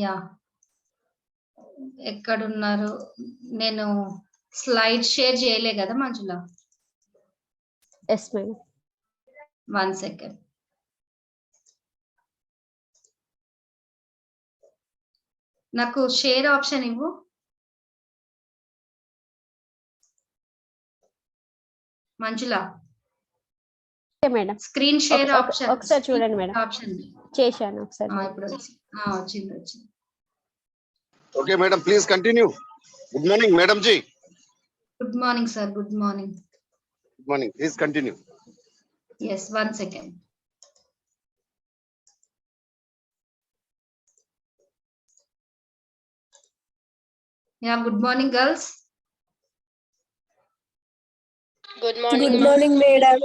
Yeah ఎక్కడున్నారు? నేను slide share చేయలే కదా మంజుల. Yes madam. 1 సెకండ్. నాకు షేర్ ఆప్షన్ ఇవ్వు. Manjula madam screen share option ఒకసారి చూడండి మేడం. ఆప్షన్ చేశాను ఒకసారి. ఇప్పుడు వచ్చింది. Okay madam, please continue. Good morning madam ji. Good morning sir. Good morning. Good morning, please continue. Yes, 1 second. Yeah, good morning, girls. Good morning. Good morning, madam.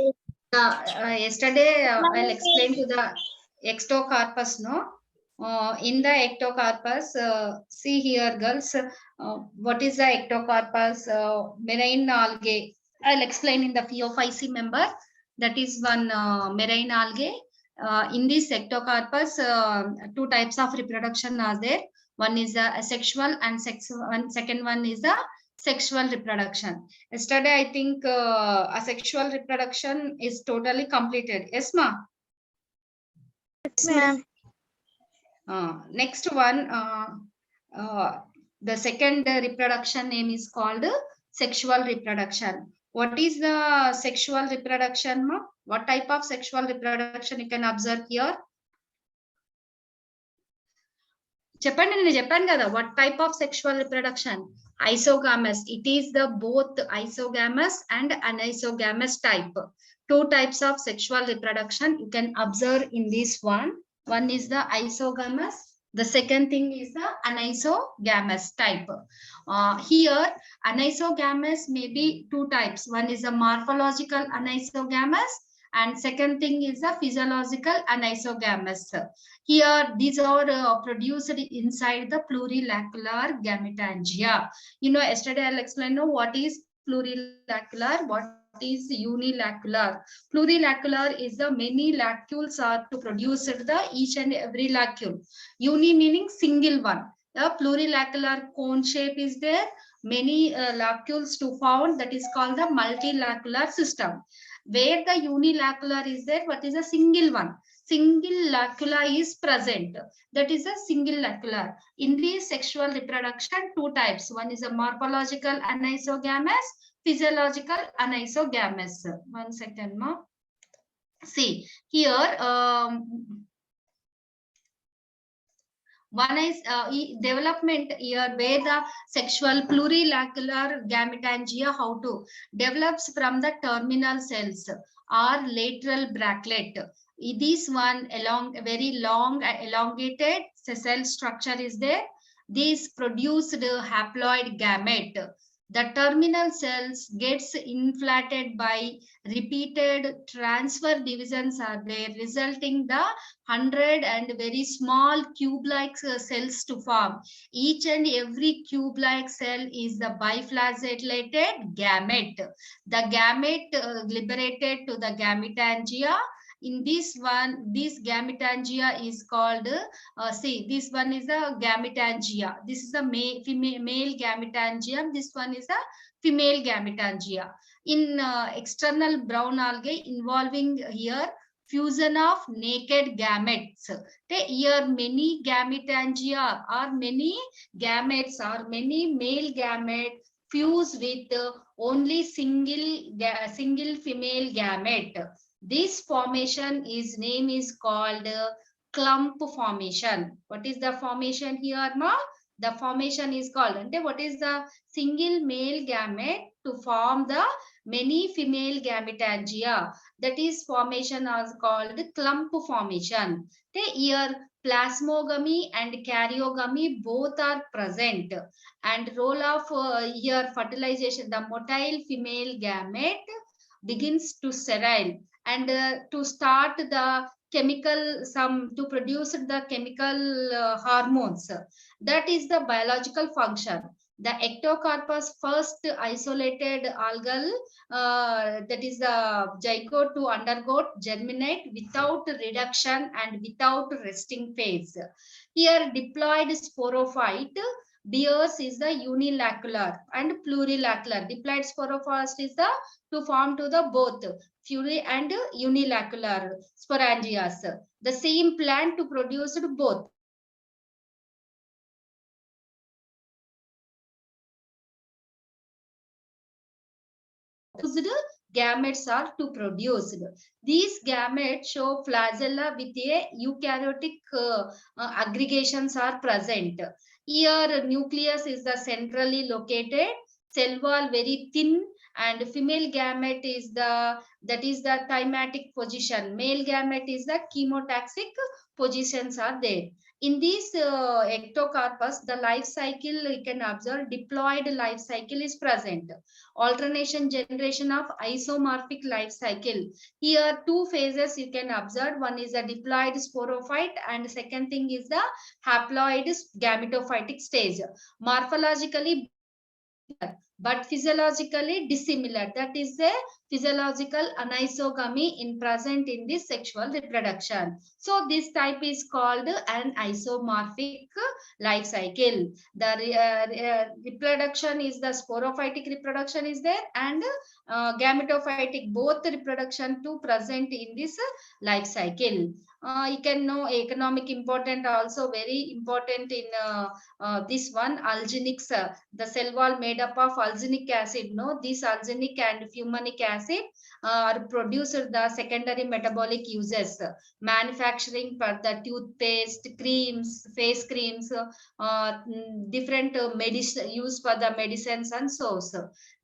Yesterday, I'll explain to the ectocarpus, no? In the ectocarpus, see here, girls, what is the ectocarpus? Marine algae. I'll explain in the PO5C member. That is one marine algae. In this ectocarpus, 2 types of reproduction are there. One is asexual and second one is the sexual reproduction. Yesterday, I think asexual reproduction is totally completed. Yes, ma? Yes, ma'am. Next one, the second reproduction name is called sexual reproduction. What is the sexual reproduction, ma? What type of sexual reproduction you can observe here? చెప్పండి, నేను చెప్పాను కదా what type of sexual reproduction? Isogamous. It is the both isogamous and anisogamous type. 2 types of sexual reproduction you can observe in this one. One is the isogamous. The second thing is the anisogamous type. Here, anisogamous may be 2 types. One is the morphological anisogamous, and second thing is the physiological anisogamous. Here, these are produced inside the plurilacular gametangia. You know, yesterday I'll explain what is plurilacular, what is unilacular. Plurilacular is the many lacules are to produce the each and every lacule. Uni meaning single one. The plurilacular cone shape is there. Many lacules to found, that is called the multilacular system. Where the unilacular is there, what is a single one? Single lacula is present. That is a single lacula. In the sexual reproduction, 2 types. One is a morphological anisogamous, physiological anisogamous. 1 second, ma. See here, one is development here where the sexual plurilacular gametangia how to develops from the terminal cells or lateral bractlet. This one very long elongated cell structure is there. This produced haploid gamete. The terminal cells gets inflated by repeated transfer divisions are there, resulting the 100 and very small cube-like cells to form. Each and every cube-like cell is the biflagellated gamete. The gamete liberated to the gametangia. In this one, this gametangia is called, see, this one is a gametangia. This is a male gametangium. This one is a female gametangia. In external brown algae involving here fusion of naked gametes. Here many gametangia or many gametes or many male gametes fuse with only single female gamete. This formation name is called clump formation. What is the formation here, ma? The formation is called, and what is the single male gamete to form the many female gametangia? That is formation is called clump formation. Here plasmogamy and karyogamy both are present, and role of here fertilization, the motile female gamete begins to sterile and to start the chemical to produce the chemical hormones. That is the biological function. The ectocarpus first isolated algal, that is the zygote to undergo germinate without reduction and without resting phase. Here diploid sporophyte bears is the unilacular and plurilacular. Diploid sporophyte is the to form to the both pluri and unilacular sporangias. The same plant to produce both. Gametes are to produce. These gametes show flagella with a eukaryotic aggregations are present. Here nucleus is the centrally located, cell wall very thin, and female gamete is the thymatic position. Male gamete is the chemotaxic positions are there. In this ectocarpus, the life cycle you can observe diploid life cycle is present. Alternation generation of isomorphic life cycle. Here two phases you can observe. One is a diploid sporophyte and second thing is the haploid gametophytic stage. Morphologically but physiologically dissimilar. That is a physiological anisogamy in present in this sexual reproduction. So this type is called an isomorphic life cycle. The reproduction is the sporophytic reproduction is there and gametophytic, both reproduction to present in this life cycle. You can know economic important also very important in this one alginics, the cell wall made up of alginic acid. No, this alginic and fumonic acid are produced the secondary metabolic uses, manufacturing for the toothpaste, creams, face creams, different medicine used for the medicines and soaps.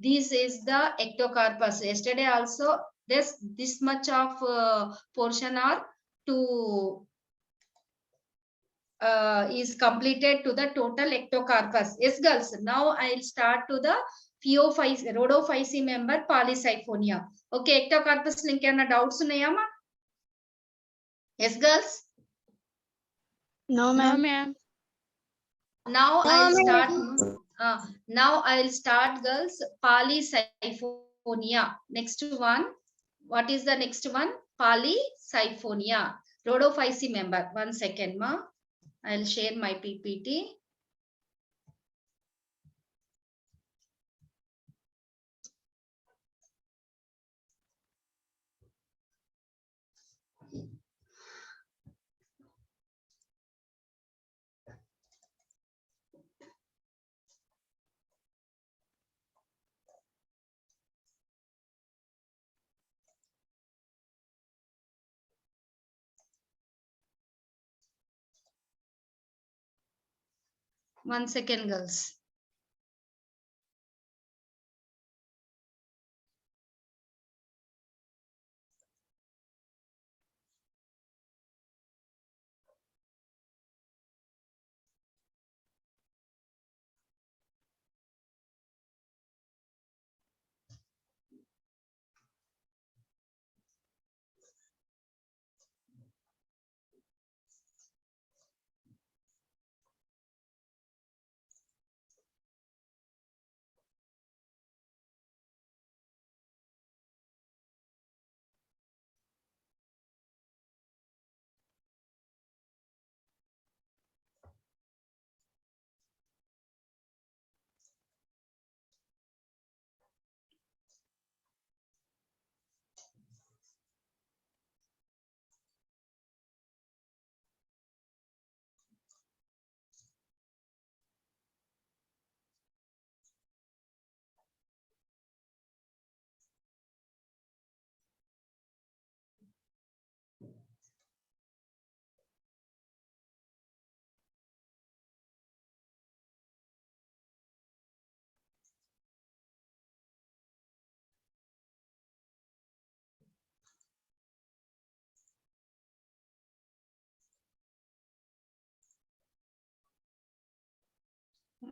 This is the ectocarpus. Yesterday also this much of portion are to is completed to the total ectocarpus. Yes, girls. Now I'll start to the rhodophysi member polysiphonia. Okay, ectocarpus link and doubts unayama? Yes, girls. No, ma'am. Now No, I'll ma'am. start. Now I'll start, girls. Polysiphonia. Next one. What is the next one? Polysiphonia. Rhodophysi member. 1 second, ma. I'll share my PPT. One second, girls.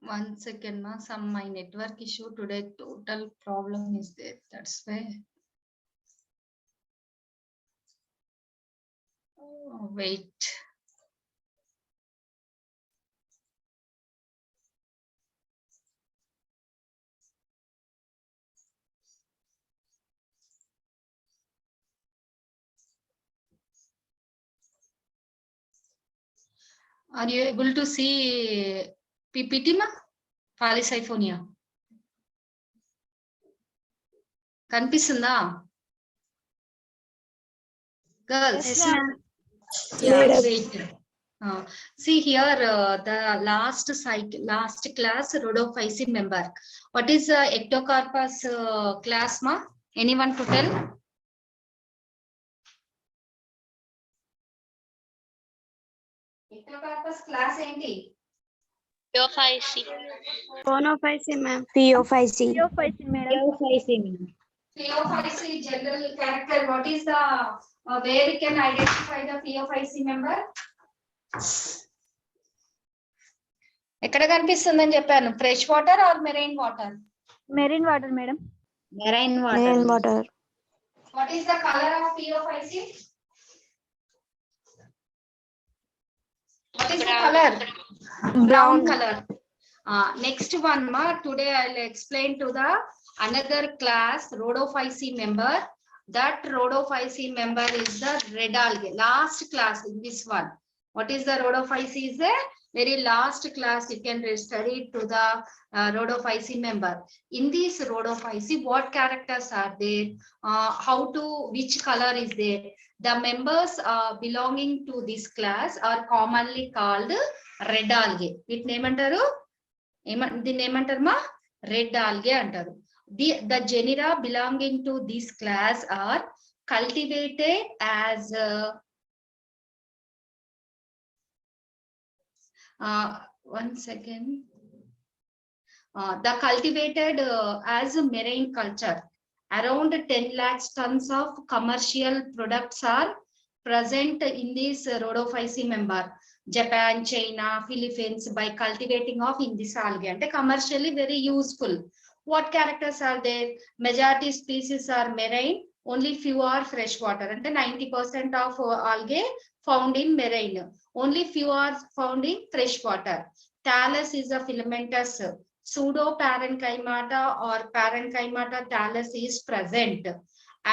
One second, ma. Some my network issue today. Total problem is there. That's why. Oh, wait. Are you able to see PPT, ma? Polysiphonia. కనిపిస్తుందా girls? Yes, ma'am. Yeah, wait. See here, the last class rhodophysi member. What is ectocarpus class, ma? Anyone to tell? Ectocarpus class ఏంటి? Theophysi. Phonophysi, ma'am. Theophysi. Theophysi general character. What is the where we can identify the theophysi member? ఎక్కడ కనిపిస్తుందని చెప్పాను, fresh water are marine water? Marine water, madam. Marine water. What is the color of theophysi? What is the color? Brown color. Next one, ma, today I'll explain to the another class rhodophysi member. That rhodophysi member is the red algae. Last class in this one. What is the rhodophysi? Is the very last class you can study to the rhodophysi member. In this rhodophysi, what characters are there? Which color is there? The members belonging to this class are commonly called red algae. Which name antaru? దీన్ని ఏమంటారు మా? Red algae అంటారు. The genera belonging to this class are cultivated as one second. The cultivated as a marine culture. Around 10 lakh tons of commercial products are present in this rhodophysi member. Japan, China, Philippines, by cultivating of in this algae, and commercially very useful. What characters are there? Majority species are marine, only few are freshwater, and 90% of algae found in marine, only few are found in freshwater. Thallus is a filamentous. Pseudo parenchyma or parenchyma thallus is present.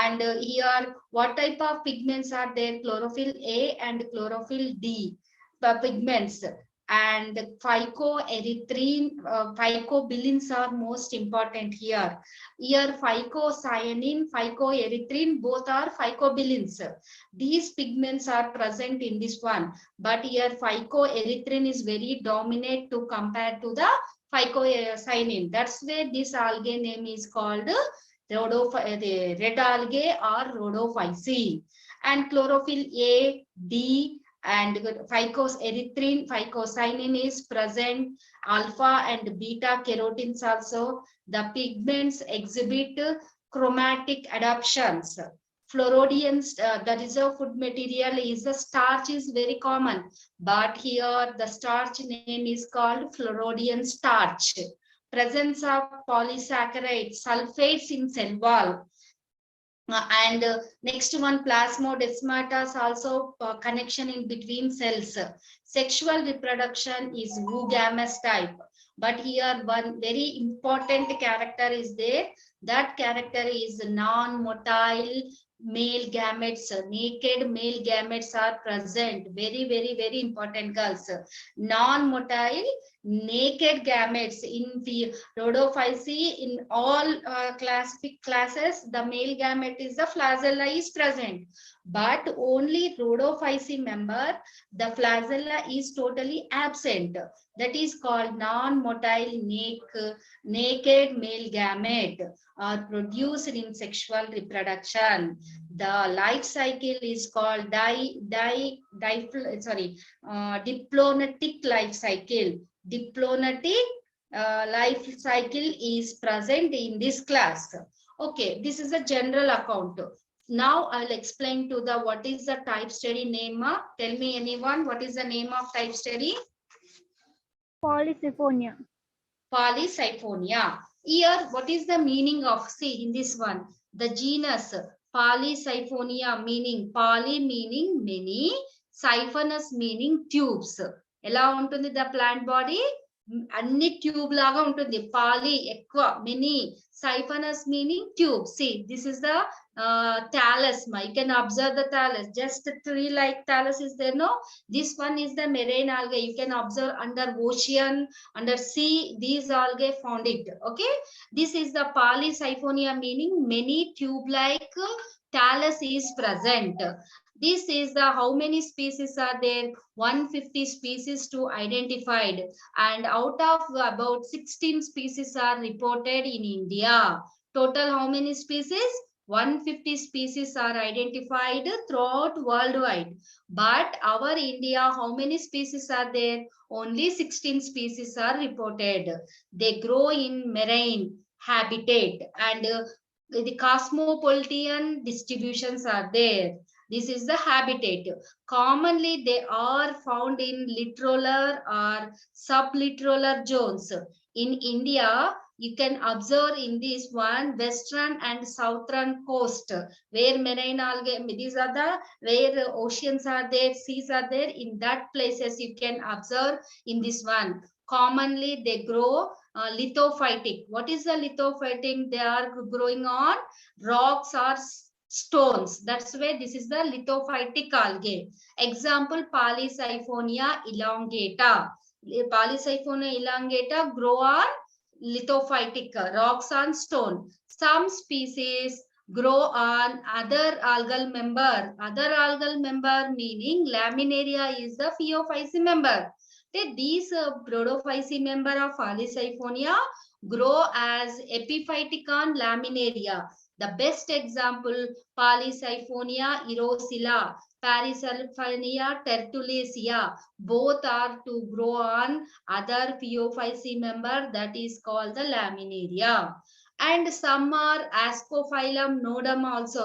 And here, what type of pigments are there? Chlorophyll A and chlorophyll D pigments. And phycoerythrin, phycobilins are most important here. Here phycocyanin, phycoerythrin, both are phycobilins. These pigments are present in this one, but here phycoerythrin is very dominant to compare to the phycocyanin. That's where this algae name is called the red algae or rhodophysi. And chlorophyll A, D, and phycoerythrin, phycocyanin is present. Alpha and beta carotenes also. The pigments exhibit chromatic adaptations. Fluoridians, that is a food material, is the starch is very common, but here the starch name is called Fluoridian starch. Presence of polysaccharides, sulfates in cell wall. And next one, plasmodesmatas, also connection in between cells. Sexual reproduction is oogamous type, but here one very important character is there. That character is non-motile male gametes. Naked male gametes are present. Very, very, very important, girls. Non-motile naked gametes in the rhodophysi. In all classes, the male gamete is the flagella is present, but only rhodophysi member, the flagella is totally absent. That is called non-motile naked male gamete are produced in sexual reproduction. The life cycle is called diplomatic life cycle. Diplomatic life cycle is present in this class. Okay, this is a general account. Now I'll explain to the what is the type study name. Tell me anyone, what is the name of type study? Polysiphonia. Polysiphonia. Here, what is the meaning of, see in this one, the genus Polysiphonia, meaning poly meaning many, siphonous meaning tubes. ఎలా ఉంటుంది the plant body? అన్ని tube లాగా ఉంటుంది. పాలి ఎక్కువ, many, siphonous meaning tube. See, this is the thallus. You can observe the thallus. Just tree like thallus is there, no? This one is the marine algae. You can observe under ocean, under sea, these algae found it. Okay, this is the polysiphonia meaning many tube like thallus is present. This is the how many species are there? 150 species to identified, and out of about 16 species are reported in India. Total how many species? 150 species are identified throughout worldwide. But our India, how many species are there? Only 16 species are reported. They grow in marine habitat, and the cosmopolitan distributions are there. This is the habitat. Commonly, they are found in littoral or sublittoral zones. In India, you can observe in this one western and southern coast where marine algae, these are the where oceans are there, seas are there. In that places you can observe in this one. Commonly, they grow lithophytic. What is the lithophytic? They are growing on rocks or stones. That's why this is the lithophytic algae. Example, polysiphonia elongata. Polysiphonia elongata grow on lithophytic rocks on stone. Some species grow on other algal member. Other algal member meaning laminaria is the phaeophysi member. These brodophysi member of polysiphonia grow as epiphytic on laminaria. The best example, polysiphonia erosilla, polysiphonia tertulacea. Both are to grow on other phaeophysi member, that is called the laminaria. And some are ascophyllum nodum also.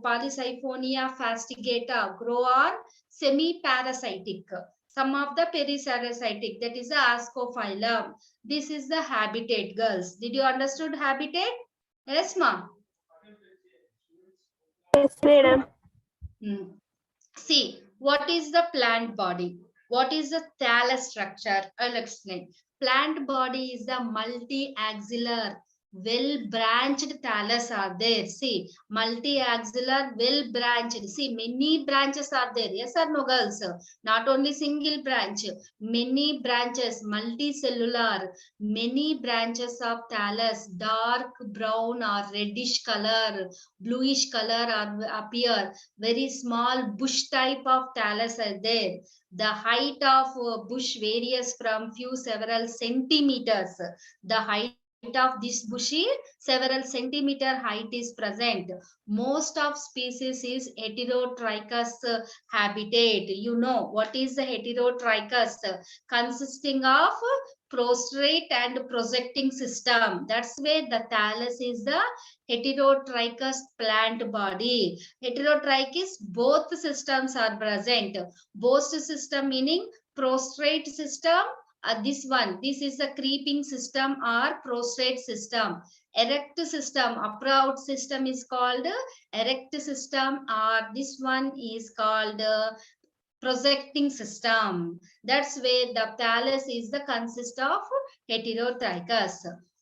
Polysiphonia fastigata grow on semi-parasitic. Some of the periparasitic, that is the ascophyllum. This is the habitat, girls. Did you understood habitat? Yes, ma'am. Yes, madam. See, what is the plant body? What is the thallus structure? I'll explain. Plant body is the multi-axillary, well-branched thallus are there. See, multi-axillary, well-branched. See, many branches are there. Yes or no, girls? Not only single branch, many branches, multicellular, many branches of thallus, dark brown or reddish color, bluish color appear. Very small bush type of thallus are there. The height of bush varies from few several centimeters. The height of this bush is several centimeter height is present. Most of species is heterotrichous habitat. You know what is the heterotrichous? Consisting of prostrate and projecting system. That's where the thallus is the heterotrichous plant body. Heterotrichous, both systems are present. Both system meaning prostrate system. This one, this is the creeping system or prostrate system. Erect system, upright system is called erect system, or this one is called projecting system. That's where the thallus is the consist of heterotrichous.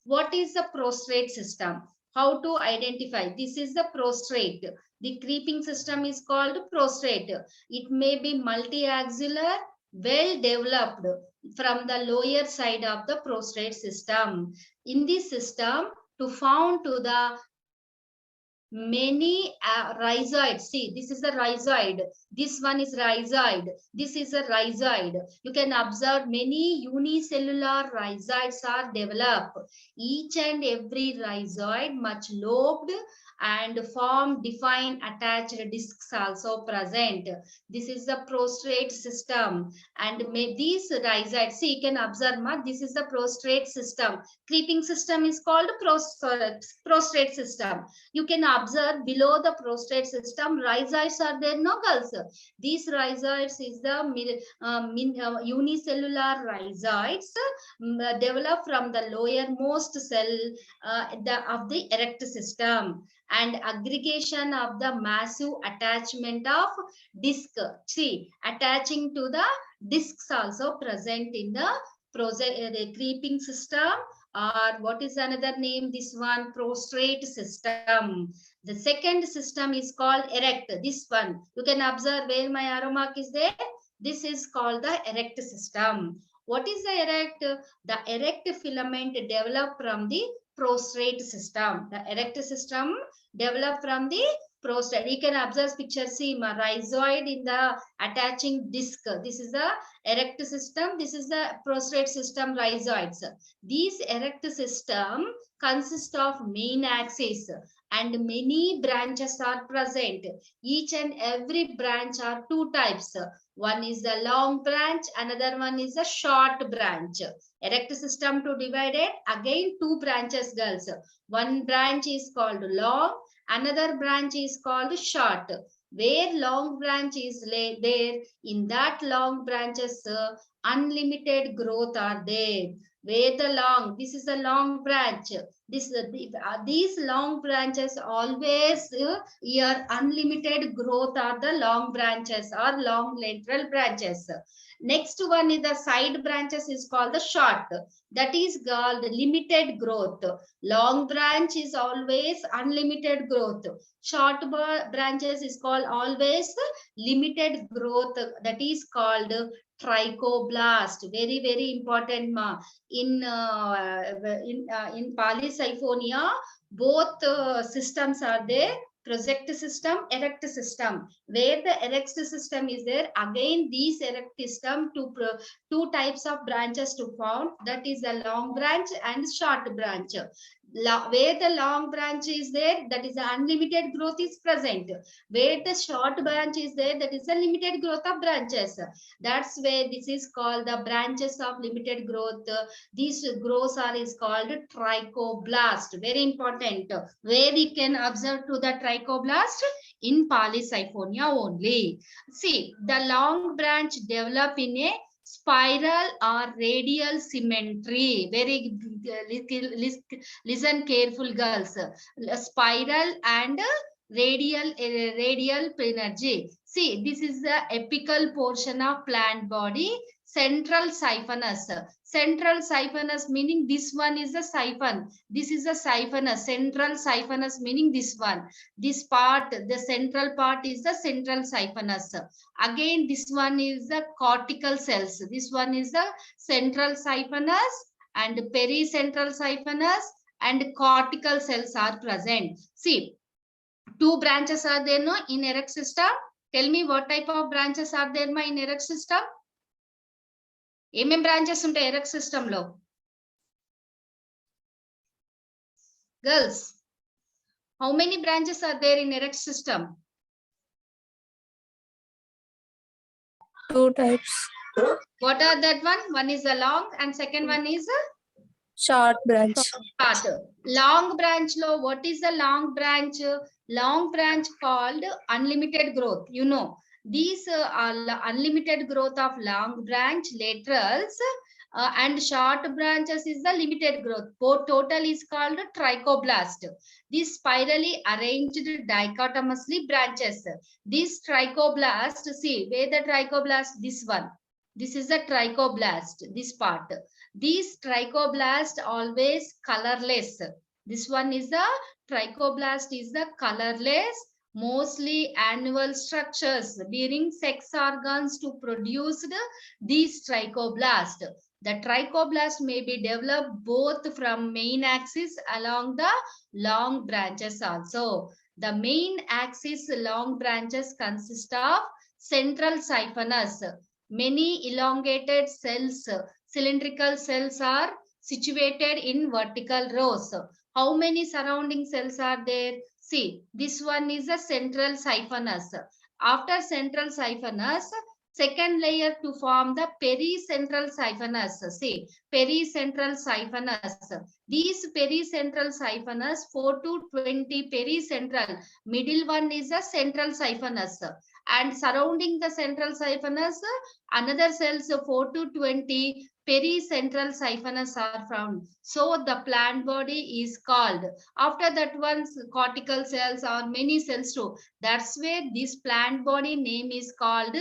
What is the prostrate system? How to identify? This is the prostrate. The creeping system is called prostrate. It may be multi-axillary, well developed from the lower side of the prostrate system. In this system, to found to the many rhizoids. See, this is the rhizoid. This one is rhizoid. This is a rhizoid. You can observe many unicellular rhizoids are developed. Each and every rhizoid much lobed and form defined attached discs also present. This is the prostrate system. And these rhizoids, see, you can observe, this is the prostrate system. Creeping system is called prostrate system. You can observe below the prostrate system, rhizoids are there, no, girls? These rhizoids is the unicellular rhizoids developed from the lowermost cell of the erect system, and aggregation of the massive attachment of disc. See, attaching to the discs also present in the the creeping system, or what is another name? This one, prostrate system. The second system is called erect. This one, you can observe where my arrow mark is there. This is called the erect system. What is the erect? The erect filament developed from the prostrate system. The erect system developed from the prostrate. You can observe picture, see rhizoid in the attaching disc. This is the erect system. This is the prostrate system, rhizoids. These erect system consist of main axis and many branches are present. Each and every branch are two types. One is the long branch, another one is a short branch. Erect system to divide it, again two branches, girls. One branch is called long, another branch is called short. Where long branch is there, in that long branches, unlimited growth are there. Where the long, this is a long branch. These long branches always here unlimited growth are the long branches or long lateral branches. Next one is the side branches is called the short. That is called limited growth. Long branch is always unlimited growth. Short branches is called always limited growth. That is called trichoblast. Very, very important, ma. In polysiphonia, both systems are there. Project system, erect system. Where the erect system is there, again these erect system two types of branches to form. That is a long branch and short branch. Where the long branch is there, that is the unlimited growth is present. Where the short branch is there, that is a limited growth of branches. That's where this is called the branches of limited growth. These growths are is called trichoblast. Very important. Where we can observe to the trichoblast in polysiphonia only. See, the long branch develop in a spiral or radial symmetry. Very listen careful, girls. Spiral and radial synergy. See, this is the apical portion of plant body. Central siphonous. Central siphonous meaning this one is a siphon. This is a siphonous. Central siphonous meaning this one. This part, the central part is the central siphonous. Again, this one is the cortical cells. This one is the central siphonous and pericentral siphonous and cortical cells are present. See, two branches are there no in erect system. Tell me what type of branches are there in erect system? ఏమేం branches ఉంటాయి erect system లో? Girls, how many branches are there in erect system? Two types. What are that one? One is a long and second one is a Short branch. short. Long branch lo, what is the long branch? Long branch called unlimited growth. You know, these are unlimited growth of long branch laterals and short branches is the limited growth. Both total is called trichoblast. These spirally arranged dichotomously branches. This trichoblast, see where the trichoblast, this one. This is the trichoblast, this part. These trichoblast always colorless. This one is the trichoblast is the colorless, mostly annual structures bearing sex organs to produce these trichoblast. The trichoblast may be developed both from main axis along the long branches also. The main axis long branches consist of central siphonous. Many elongated cells, cylindrical cells are situated in vertical rows. How many surrounding cells are there? See, this one is a central siphonous. After central siphonous, second layer to form the pericentral siphonous. See, pericentral siphonous. These pericentral siphonous, 4 to 20 pericentral. Middle one is a central siphonous. And surrounding the central siphonous, another cells 4 to 20 pericentral siphonous are found. So the plant body is called. After that one's cortical cells or many cells too. That's where this plant body name is called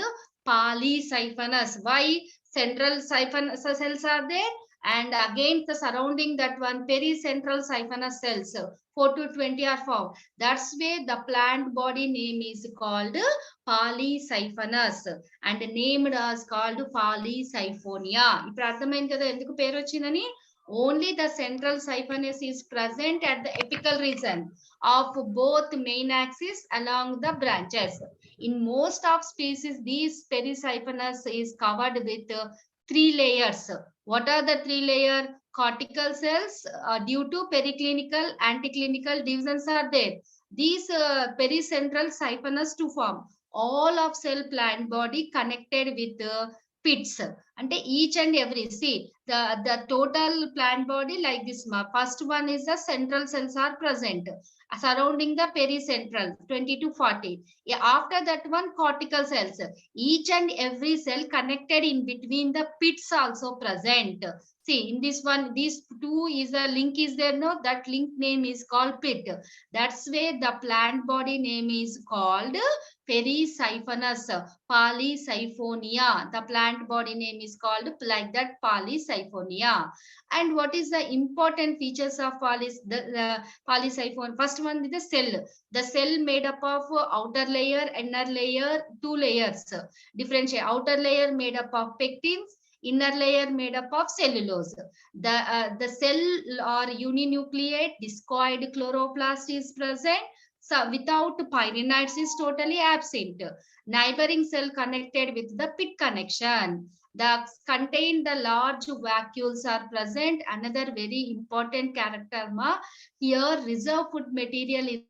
polysiphonous. Why? central siphon cells are there, and again the surrounding that one pericentral siphonous cells, 4 to 20 are found. That's why the plant body name is called polysiphonos and named as called polysiphonia. ఇప్పుడు అర్థమైంది కదా ఎందుకు పేరు వచ్చిందని. Only the central siphonous is present at the apical region of both main axis along the branches. In most of species, these perisiphonous is covered with 3 layers. What are the 3 layers? Cortical cells, due to periclinical, anticlinical divisions are there. These pericentral siphonous to form all of cell plant body connected with pits. And each and every, see, the total plant body like this. First one is the central cells are present surrounding the pericentral 20 to 40. Yeah, after that one cortical cells, each and every cell connected in between the pits also present. See, in this one, these two is a link is there, no, that link name is called pit. That's where the plant body name is called perisiphonous, polysiphonia. The plant body name is called like that, polysiphonia. And what is the important features of polysiphon? First one is the cell. The cell made up of outer layer, inner layer, 2 layers. Differentiate. Outer layer made up of pectins, inner layer made up of cellulose. The cell or uninucleate discoid chloroplast is present. So without pyrenoids is totally absent. Neighboring cell connected with the pit connection. The contain the large vacuoles are present. Another very important character here, reserve food material is